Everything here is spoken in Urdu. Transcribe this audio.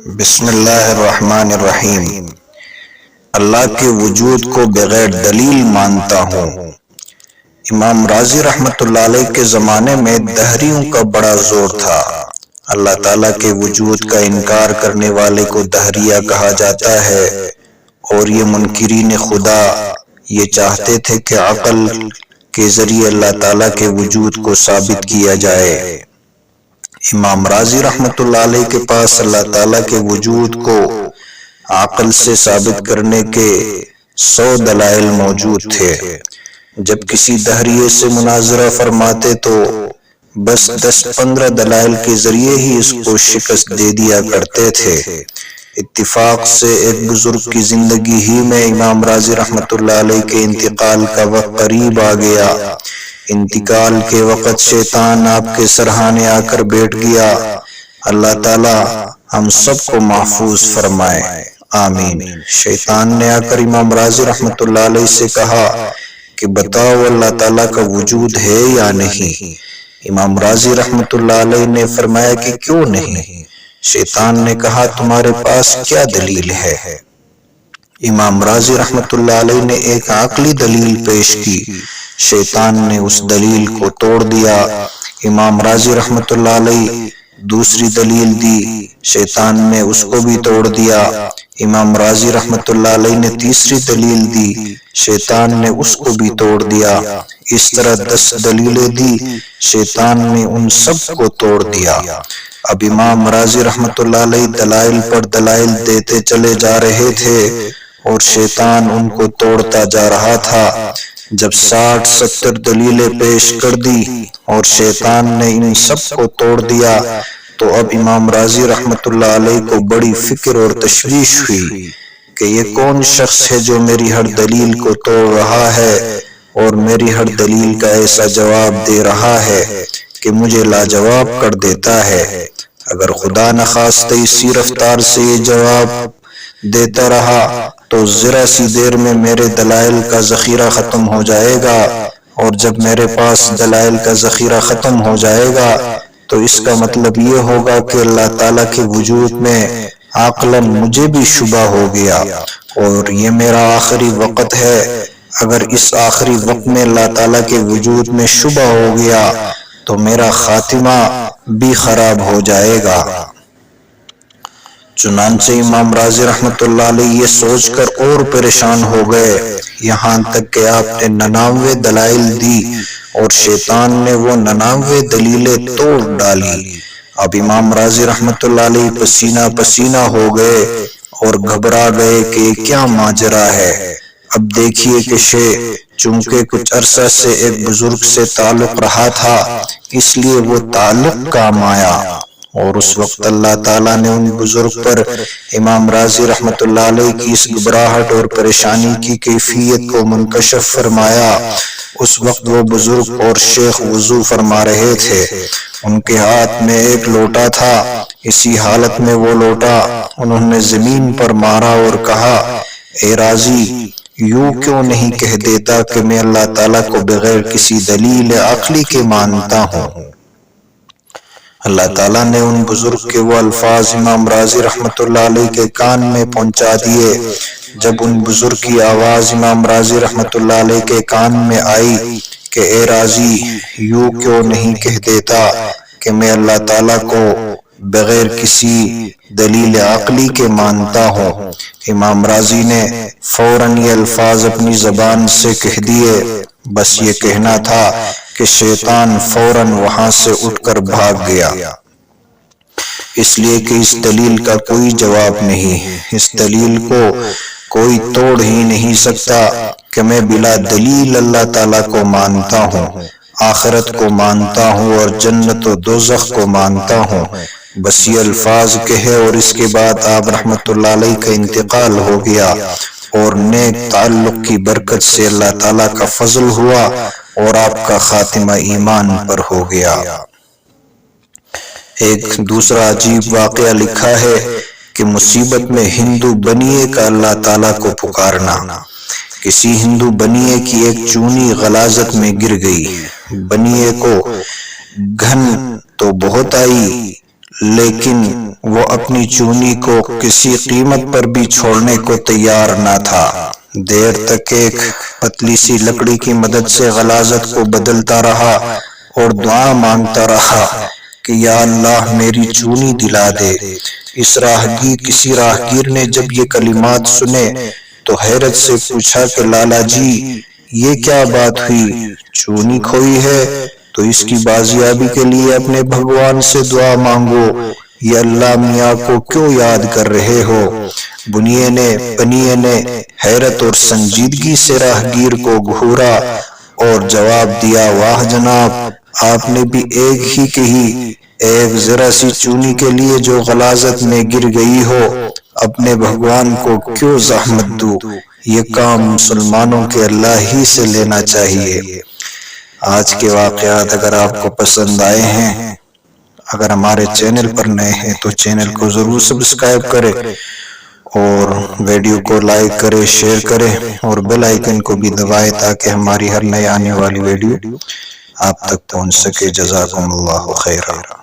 بسم اللہ الرحمن الرحیم۔ اللہ کے وجود کو بغیر دلیل مانتا ہوں۔ امام رازی رحمۃ اللہ علیہ کے زمانے میں دہریوں کا بڑا زور تھا۔ اللہ تعالیٰ کے وجود کا انکار کرنے والے کو دہریہ کہا جاتا ہے، اور یہ منکرین خدا یہ چاہتے تھے کہ عقل کے ذریعے اللہ تعالیٰ کے وجود کو ثابت کیا جائے۔ امام رازی رحمۃ اللہ علیہ کے پاس اللہ تعالیٰ کے وجود کو عقل سے ثابت کرنے کے 100 دلائل موجود تھے۔ جب کسی دہریے سے مناظرہ فرماتے تو بس 10-15 دلائل کے ذریعے ہی اس کو شکست دے دیا کرتے تھے۔ اتفاق سے ایک بزرگ کی زندگی ہی میں امام رازی رحمۃ اللہ علیہ کے انتقال کا وقت قریب آ گیا۔ انتقال کے وقت شیطان آپ کے سرہانے آ کر بیٹھ گیا۔ اللہ تعالی ہم سب کو محفوظ فرمائے، آمین۔ شیطان نے آ کر امام رازی رحمۃ اللہ علیہ سے کہا کہ بتاؤ اللہ تعالیٰ کا وجود ہے یا نہیں؟ امام رازی رحمۃ اللہ علیہ نے فرمایا کہ کیوں نہیں؟ شیطان نے کہا تمہارے پاس کیا دلیل ہے؟ امام رازی رحمۃ اللہ علیہ نے ایک عقلی دلیل پیش کی، شیطان نے اس دلیل کو توڑ دیا۔ امام رازی رحمۃ اللہ علیہ دوسری دلیل دی، شیطان نے اس کو بھی توڑ دیا۔ امام رازی رحمۃ اللہ علیہ نے تیسری دلیل دی، شیطان نے اس کو بھی توڑ دیا۔ اس طرح 10 دلیلیں دی، شیطان نے ان سب کو توڑ دیا۔ اب امام رازی رحمۃ اللہ علیہ دلائل پر دلائل دیتے چلے جا رہے تھے اور شیطان ان کو توڑتا جا رہا تھا۔ جب 60-70 دلیلیں پیش کر دی اور شیطان نے ان سب کو توڑ دیا تو اب امام رازی رحمۃ اللہ علیہ کو بڑی فکر اور تشویش ہوئی کہ یہ کون شخص ہے جو میری ہر دلیل کو توڑ رہا ہے اور میری ہر دلیل کا ایسا جواب دے رہا ہے کہ مجھے لاجواب کر دیتا ہے۔ اگر خدا نخواستہ اسی رفتار سے یہ جواب دیتا رہا تو ذرا سی دیر میں میرے دلائل کا ذخیرہ ختم ہو جائے گا، اور جب میرے پاس دلائل کا ذخیرہ ختم ہو جائے گا تو اس کا مطلب یہ ہوگا کہ اللہ تعالیٰ کے وجود میں عقلاً مجھے بھی شبہ ہو گیا، اور یہ میرا آخری وقت ہے۔ اگر اس آخری وقت میں اللہ تعالیٰ کے وجود میں شبہ ہو گیا تو میرا خاتمہ بھی خراب ہو جائے گا۔ چنانچہ امام رازی رحمۃ اللہ علیہ یہ سوچ کر اور پریشان ہو گئے، یہاں تک کہ آپ نے 99 دلائل دی اور شیطان نے وہ 99 دلیلیں توڑ ڈالی۔ اب امام رازی رحمۃ اللہ علیہ پسینہ پسینہ ہو گئے اور گھبرا گئے کہ یہ کیا ماجرا ہے۔ اب دیکھیے کہ چونکہ کچھ عرصہ سے ایک بزرگ سے تعلق رہا تھا، اس لیے وہ تعلق کام آیا، اور اس وقت اللہ تعالیٰ نے ان بزرگ پر امام رازی رحمۃ اللہ علیہ کی اس گھبراہٹ اور پریشانی کی کیفیت کو منکشف فرمایا۔ اس وقت وہ بزرگ اور شیخ وضو فرما رہے تھے، ان کے ہاتھ میں ایک لوٹا تھا۔ اسی حالت میں وہ لوٹا انہوں نے زمین پر مارا اور کہا، اے رازی، یوں کیوں نہیں کہہ دیتا کہ میں اللہ تعالیٰ کو بغیر کسی دلیل عقلی کے مانتا ہوں؟ اللہ تعالیٰ نے ان بزرگ کے وہ الفاظ امام رازی رحمۃ اللہ علیہ کے کان میں پہنچا دیے۔ جب ان بزرگ کی آواز امام رازی رحمۃ اللہ علیہ کے کان میں آئی کہ اے رازی، یوں کیوں نہیں کہہ دیتا کہ میں اللہ تعالیٰ کو بغیر کسی دلیل عقلی کے مانتا ہوں، امام رازی نے فوراً یہ الفاظ اپنی زبان سے کہہ دیے۔ بس یہ کہنا تھا کہ شیطان فوراً وہاں سے اٹھ کر بھاگ گیا، اس لیے کہ اس دلیل کا کوئی جواب نہیں، اس دلیل کو کوئی توڑ ہی نہیں سکتا کہ میں بلا دلیل اللہ تعالیٰ کو مانتا ہوں، آخرت کو مانتا ہوں اور جنت و دوزخ کو مانتا ہوں۔ بس یہ الفاظ کہے اور اس کے بعد آپ رحمۃ اللہ علیہ کا انتقال ہو گیا، اور نیک تعلق کی برکت سے اللہ تعالیٰ کا فضل ہوا اور آپ کا خاتمہ ایمان پر ہو گیا۔ ایک دوسرا عجیب واقعہ لکھا ہے کہ مصیبت میں ہندو بنیے کا اللہ تعالیٰ کو پکارنا۔ کسی ہندو بنیے کی ایک چونی غلاظت میں گر گئی، بنیے کو گھن تو بہت آئی لیکن وہ اپنی چونی کو کسی قیمت پر بھی چھوڑنے کو تیار نہ تھا۔ دیر تک ایک پتلی سی لکڑی کی مدد سے غلاظت کو بدلتا رہا اور دعا مانگتا رہا کہ یا اللہ میری چونی دلا دے۔ کسی راہگیر نے جب یہ کلمات سنے تو حیرت سے پوچھا کہ لالا جی یہ کیا بات ہوئی، چونی کھوئی ہے تو اس کی بازیابی کے لیے اپنے بھگوان سے دعا مانگو، یہ اللہ میاں کو کیوں یاد کر رہے ہو؟ بنیے نے حیرت اور سنجیدگی سے راہگیر کو گھورا اور جواب دیا، واہ جناب، آپ نے بھی ایک ہی کہی، ایک ذرا سی چونی کے لیے جو غلاظت میں گر گئی ہو، اپنے بھگوان کو کیوں زحمت دوں؟ یہ کام مسلمانوں کے اللہ ہی سے لینا چاہیے۔ آج کے واقعات اگر آپ کو پسند آئے ہیں، اگر ہمارے چینل پر نئے ہیں تو چینل کو ضرور سبسکرائب کریں اور ویڈیو کو لائک کریں، شیئر کریں اور بیل آئیکن کو بھی دبائیں تاکہ ہماری ہر نئی آنے والی ویڈیو آپ تک پہنچ سکے۔ جزاکم اللہ خیرا۔